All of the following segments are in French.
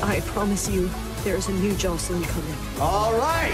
I promise you, there's a new Jocelyn coming. All right!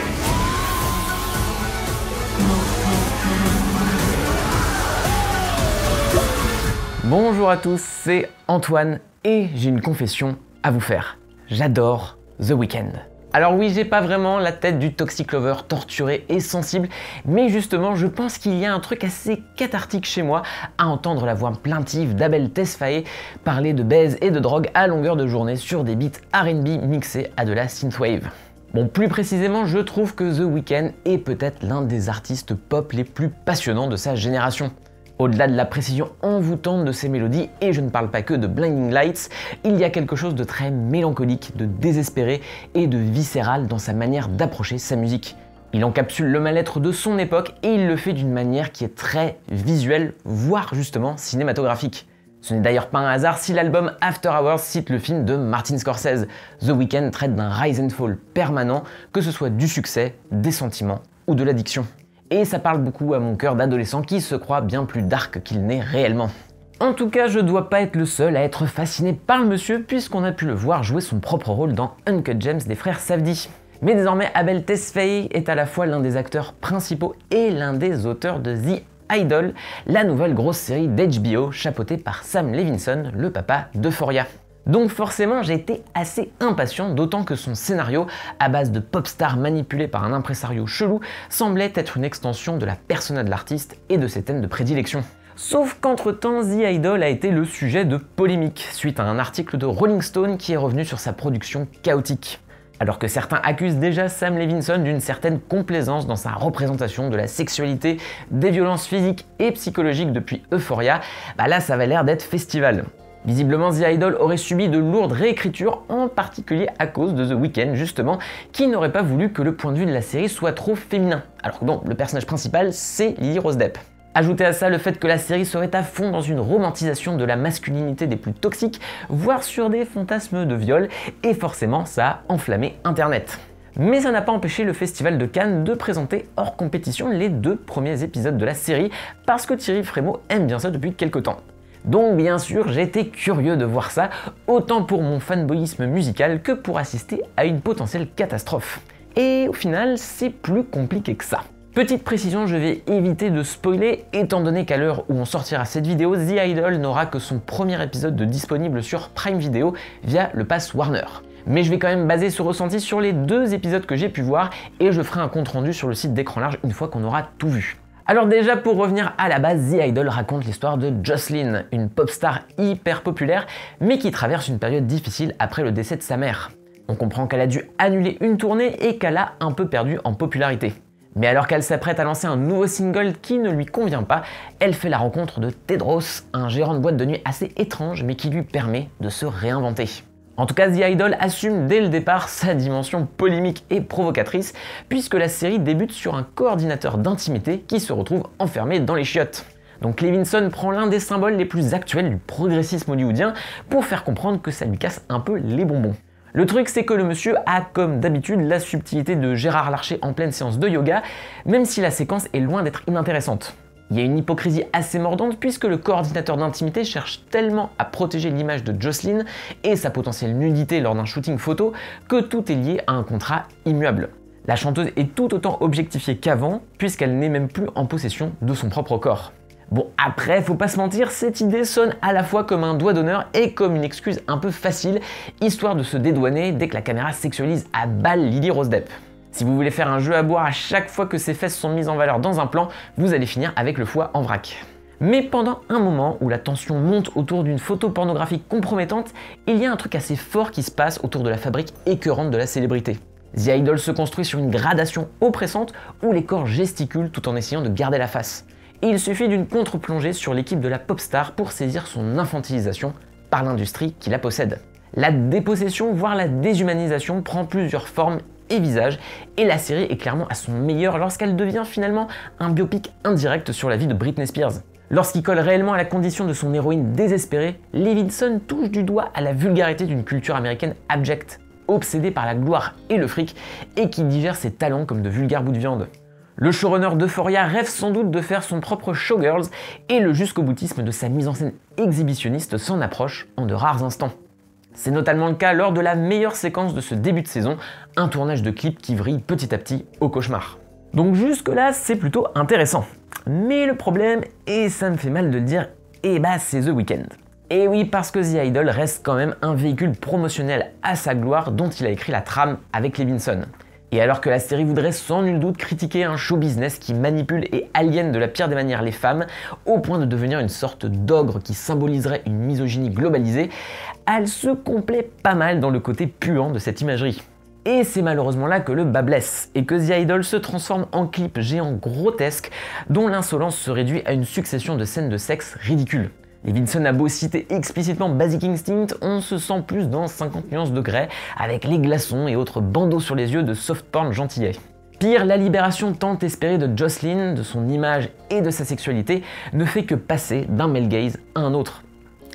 Bonjour à tous, c'est Antoine et j'ai une confession à vous faire. J'adore The Weeknd. Alors oui, j'ai pas vraiment la tête du toxic lover torturé et sensible, mais justement, je pense qu'il y a un truc assez cathartique chez moi à entendre la voix plaintive d'Abel Tesfaye parler de baise et de drogue à longueur de journée sur des beats R&B mixés à de la synthwave. Bon, plus précisément, je trouve que The Weeknd est peut-être l'un des artistes pop les plus passionnants de sa génération. Au-delà de la précision envoûtante de ses mélodies, et je ne parle pas que de Blinding Lights, il y a quelque chose de très mélancolique, de désespéré et de viscéral dans sa manière d'approcher sa musique. Il encapsule le mal-être de son époque et il le fait d'une manière qui est très visuelle, voire justement cinématographique. Ce n'est d'ailleurs pas un hasard si l'album After Hours cite le film de Martin Scorsese. The Weeknd traite d'un rise and fall permanent, que ce soit du succès, des sentiments ou de l'addiction. Et ça parle beaucoup à mon cœur d'adolescent qui se croit bien plus dark qu'il n'est réellement. En tout cas, je dois pas être le seul à être fasciné par le monsieur puisqu'on a pu le voir jouer son propre rôle dans Uncut Gems des frères Safdie. Mais désormais, Abel Tesfaye est à la fois l'un des acteurs principaux et l'un des auteurs de The Idol, la nouvelle grosse série d'HBO chapeautée par Sam Levinson, le papa d'Euphoria. Donc forcément, j'ai été assez impatient, d'autant que son scénario, à base de pop stars manipulés par un impresario chelou, semblait être une extension de la persona de l'artiste et de ses thèmes de prédilection. Sauf qu'entre-temps, The Idol a été le sujet de polémiques, suite à un article de Rolling Stone qui est revenu sur sa production chaotique. Alors que certains accusent déjà Sam Levinson d'une certaine complaisance dans sa représentation de la sexualité, des violences physiques et psychologiques depuis Euphoria, bah là ça avait l'air d'être festival. Visiblement, The Idol aurait subi de lourdes réécritures, en particulier à cause de The Weeknd justement, qui n'aurait pas voulu que le point de vue de la série soit trop féminin, alors que bon, le personnage principal c'est Lily Rose Depp. Ajoutez à ça le fait que la série serait à fond dans une romantisation de la masculinité des plus toxiques, voire sur des fantasmes de viol, et forcément ça a enflammé internet. Mais ça n'a pas empêché le Festival de Cannes de présenter hors compétition les 2 premiers épisodes de la série, parce que Thierry Frémaux aime bien ça depuis quelques temps. Donc bien sûr, j'étais curieux de voir ça, autant pour mon fanboyisme musical que pour assister à une potentielle catastrophe. Et au final, c'est plus compliqué que ça. Petite précision, je vais éviter de spoiler, étant donné qu'à l'heure où on sortira cette vidéo, The Idol n'aura que son premier épisode de disponible sur Prime Video via le pass Warner. Mais je vais quand même baser ce ressenti sur les 2 épisodes que j'ai pu voir, et je ferai un compte rendu sur le site d'Écran Large une fois qu'on aura tout vu. Alors déjà, pour revenir à la base, The Idol raconte l'histoire de Jocelyn, une pop star hyper populaire, mais qui traverse une période difficile après le décès de sa mère. On comprend qu'elle a dû annuler une tournée et qu'elle a un peu perdu en popularité. Mais alors qu'elle s'apprête à lancer un nouveau single qui ne lui convient pas, elle fait la rencontre de Tedros, un gérant de boîte de nuit assez étrange mais qui lui permet de se réinventer. En tout cas, The Idol assume dès le départ sa dimension polémique et provocatrice, puisque la série débute sur un coordinateur d'intimité qui se retrouve enfermé dans les chiottes. Donc Levinson prend l'un des symboles les plus actuels du progressisme hollywoodien pour faire comprendre que ça lui casse un peu les bonbons. Le truc, c'est que le monsieur a, comme d'habitude, la subtilité de Gérard Larcher en pleine séance de yoga, même si la séquence est loin d'être inintéressante. Il y a une hypocrisie assez mordante puisque le coordinateur d'intimité cherche tellement à protéger l'image de Jocelyn et sa potentielle nudité lors d'un shooting photo que tout est lié à un contrat immuable. La chanteuse est tout autant objectifiée qu'avant puisqu'elle n'est même plus en possession de son propre corps. Bon, après, faut pas se mentir, cette idée sonne à la fois comme un doigt d'honneur et comme une excuse un peu facile, histoire de se dédouaner dès que la caméra sexualise à balle Lily Rose Depp. Si vous voulez faire un jeu à boire à chaque fois que ses fesses sont mises en valeur dans un plan, vous allez finir avec le foie en vrac. Mais pendant un moment où la tension monte autour d'une photo pornographique compromettante, il y a un truc assez fort qui se passe autour de la fabrique écœurante de la célébrité. The Idol se construit sur une gradation oppressante où les corps gesticulent tout en essayant de garder la face. Et il suffit d'une contre-plongée sur l'équipe de la pop star pour saisir son infantilisation par l'industrie qui la possède. La dépossession, voire la déshumanisation, prend plusieurs formes et visages, et la série est clairement à son meilleur lorsqu'elle devient finalement un biopic indirect sur la vie de Britney Spears. Lorsqu'il colle réellement à la condition de son héroïne désespérée, Levinson touche du doigt à la vulgarité d'une culture américaine abjecte, obsédée par la gloire et le fric, et qui digère ses talents comme de vulgaires bouts de viande. Le showrunner d'Euphoria rêve sans doute de faire son propre Showgirls, et le jusqu'au boutisme de sa mise en scène exhibitionniste s'en approche en de rares instants. C'est notamment le cas lors de la meilleure séquence de ce début de saison, un tournage de clip qui vrille petit à petit au cauchemar. Donc jusque là c'est plutôt intéressant. Mais le problème, et ça me fait mal de le dire, c'est The Weeknd. Et oui, parce que The Idol reste quand même un véhicule promotionnel à sa gloire dont il a écrit la trame avec Levinson. Et alors que la série voudrait sans nul doute critiquer un show business qui manipule et aliène de la pire des manières les femmes, au point de devenir une sorte d'ogre qui symboliserait une misogynie globalisée, elle se complaît pas mal dans le côté puant de cette imagerie. Et c'est malheureusement là que le bas blesse, et que The Idol se transforme en clip géant grotesque dont l'insolence se réduit à une succession de scènes de sexe ridicules. Levinson a beau citer explicitement Basic Instinct, on se sent plus dans 50 nuances de grès, avec les glaçons et autres bandeaux sur les yeux de soft porn gentillet. Pire, la libération tant espérée de Jocelyn, de son image et de sa sexualité, ne fait que passer d'un male gaze à un autre.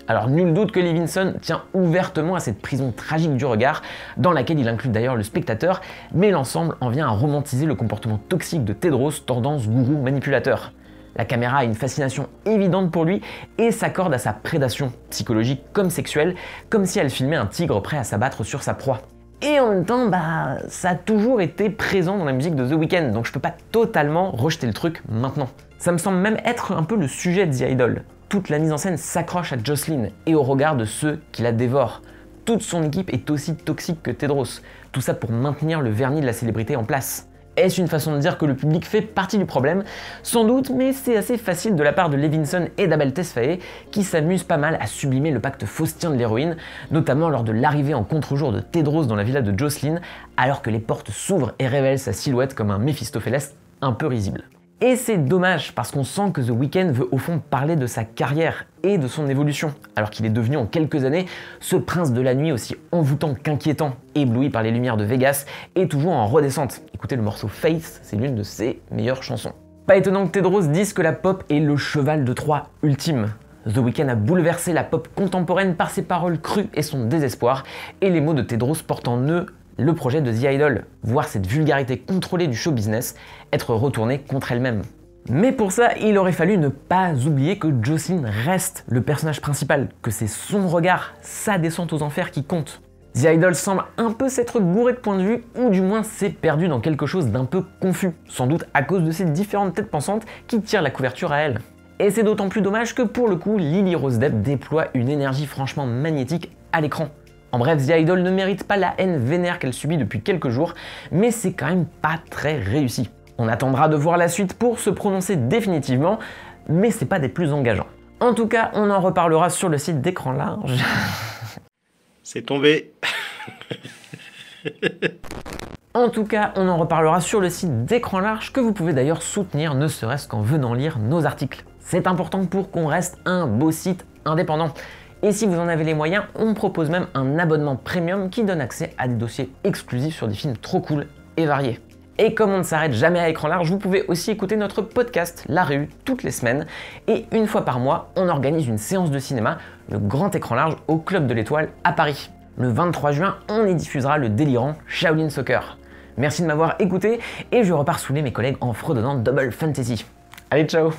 Alors nul doute que Levinson tient ouvertement à cette prison tragique du regard, dans laquelle il inclut d'ailleurs le spectateur, mais l'ensemble en vient à romantiser le comportement toxique de Tedros, tendance gourou manipulateur. La caméra a une fascination évidente pour lui et s'accorde à sa prédation, psychologique comme sexuelle, comme si elle filmait un tigre prêt à s'abattre sur sa proie. Et en même temps, ça a toujours été présent dans la musique de The Weeknd, donc je peux pas totalement rejeter le truc maintenant. Ça me semble même être un peu le sujet de The Idol. Toute la mise en scène s'accroche à Jocelyn et au regard de ceux qui la dévorent. Toute son équipe est aussi toxique que Tedros, tout ça pour maintenir le vernis de la célébrité en place. Est-ce une façon de dire que le public fait partie du problème? Sans doute, mais c'est assez facile de la part de Levinson et d'Abel Tesfaye, qui s'amusent pas mal à sublimer le pacte faustien de l'héroïne, notamment lors de l'arrivée en contre-jour de Tedros dans la villa de Jocelyn, alors que les portes s'ouvrent et révèlent sa silhouette comme un Méphistophélès un peu risible. Et c'est dommage, parce qu'on sent que The Weeknd veut au fond parler de sa carrière et de son évolution, alors qu'il est devenu en quelques années ce prince de la nuit aussi envoûtant qu'inquiétant, ébloui par les lumières de Vegas et toujours en redescente. Écoutez le morceau Face, c'est l'une de ses meilleures chansons. Pas étonnant que Tedros dise que la pop est le cheval de Troie ultime. The Weeknd a bouleversé la pop contemporaine par ses paroles crues et son désespoir, et les mots de Tedros portent en eux le projet de The Idol, voir cette vulgarité contrôlée du show business être retournée contre elle-même. Mais pour ça, il aurait fallu ne pas oublier que Jocelyn reste le personnage principal, que c'est son regard, sa descente aux enfers qui compte. The Idol semble un peu s'être gouré de points de vue, ou du moins s'est perdu dans quelque chose d'un peu confus, sans doute à cause de ces différentes têtes pensantes qui tirent la couverture à elle. Et c'est d'autant plus dommage que pour le coup, Lily Rose Depp déploie une énergie franchement magnétique à l'écran. En bref, The Idol ne mérite pas la haine vénère qu'elle subit depuis quelques jours, mais c'est quand même pas très réussi. On attendra de voir la suite pour se prononcer définitivement, mais c'est pas des plus engageants. En tout cas, on en reparlera sur le site d'Écran Large. C'est tombé. En tout cas, on en reparlera sur le site d'Écran Large, que vous pouvez d'ailleurs soutenir, ne serait-ce qu'en venant lire nos articles. C'est important pour qu'on reste un beau site indépendant. Et si vous en avez les moyens, on propose même un abonnement premium qui donne accès à des dossiers exclusifs sur des films trop cool et variés. Et comme on ne s'arrête jamais à Écran Large, vous pouvez aussi écouter notre podcast La Réu toutes les semaines. Et une fois par mois, on organise une séance de cinéma, le Grand Écran Large, au Club de l'Étoile à Paris. Le 23 juin, on y diffusera le délirant Shaolin Soccer. Merci de m'avoir écouté et je repars saouler mes collègues en fredonnant Double Fantasy. Allez, ciao!